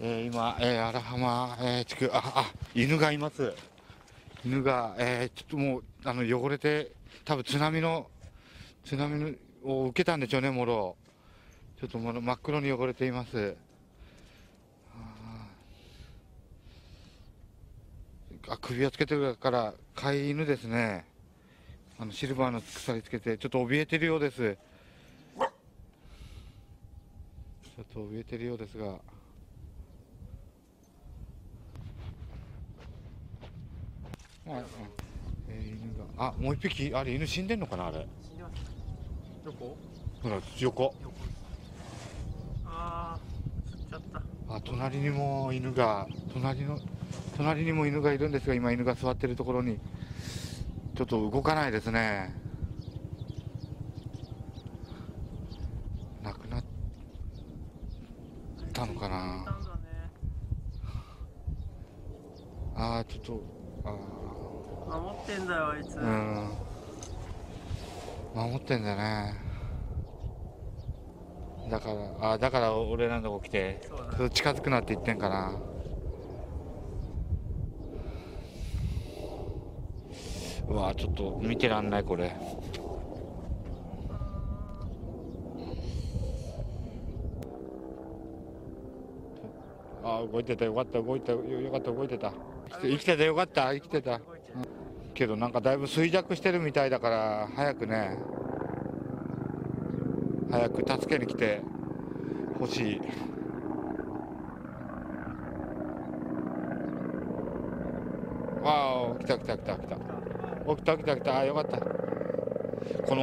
今、荒浜、地区、犬がいます。犬が、ちょっともう、汚れて、多分津波を受けたんでしょうね、もろ。ちょっともう真っ黒に汚れています。首をつけてるから、飼い犬ですね。シルバーの鎖つけて、ちょっと怯えてるようです。ちょっと怯えてるようですが。犬が、もう一匹、あれ、犬死んでんのかな、あれ。死んでます。どこ？ほら、横。映っちゃった。隣にも犬が、隣にも犬がいるんですが、今、犬が座ってるところに、ちょっと動かないですね。亡くなったのかな。ちょっと、守ってんだよ、あいつ。守ってんだね。だから俺らのとこ来て、近づくなって言ってんかな。うわ、ちょっと見てらんない、これ。動いてた、よかった、よかった、動いてた。生きてた、よかった、生きてた。けどなんかだいぶ衰弱してるみたいだから、早く助けに来てほしい。来た、よかった。こ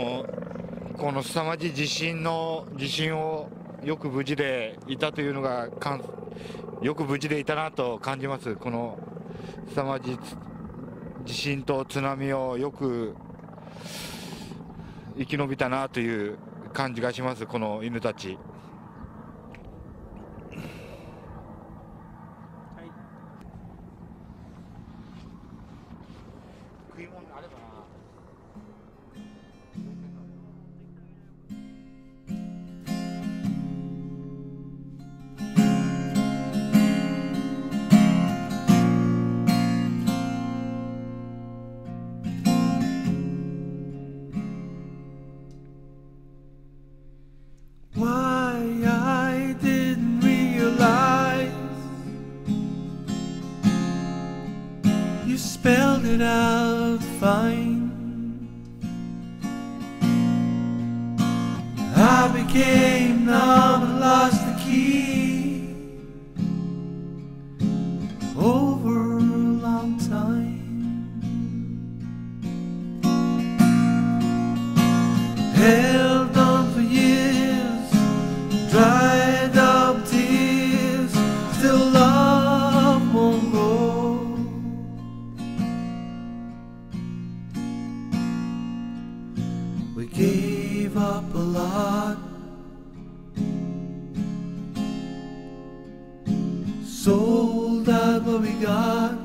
の凄まじい地震をよく無事でいたというのがよく無事でいたなと感じます。この凄まじい地震と津波をよく生き延びたなという感じがします、この犬たち。食い物あればな。Why I didn't realize you spelled it out fine. I became numb and lost the key over a long time. Held on for years, dried up tears, still love won't grow. We gave up a lot, sold out what we got,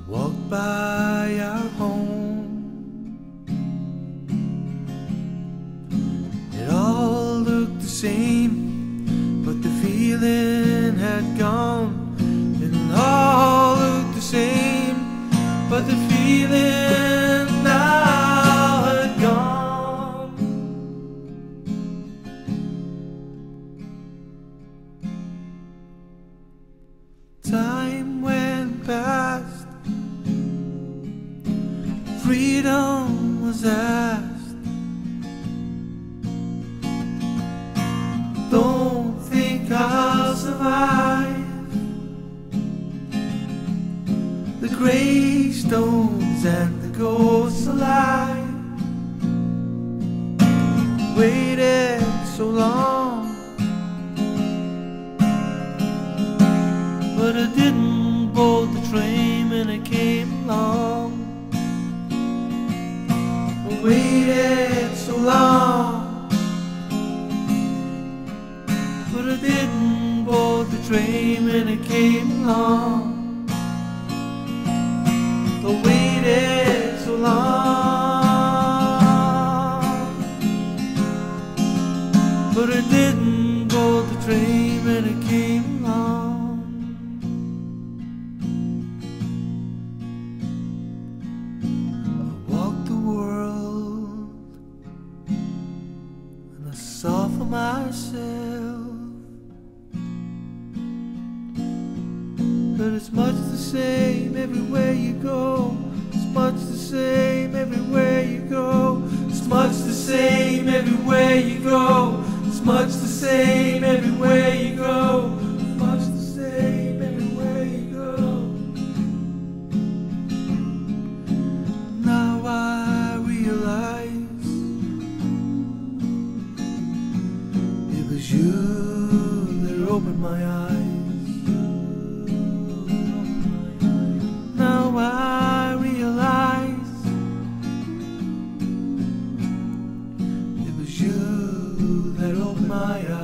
walked by our home. It all looked the same, but the feeling had gone. It all looked the same, but the feeling now had gone. Time went past, freedom was asked. Don't think I'll survive the gravestones and the ghosts alive. Waited so long, but I didn't board the train when it came along. I waited so long, but I didn't board the train when it came along. I waited so long, but I didn't myself. But it's much the same everywhere you go. It's much the same everywhere you go. It's much the same everywhere you go. It's much the same everywhere you go. It's much the same everywhere you go. Now I realize it was you that opened my eyes. Now I realize it was you that opened my eyes.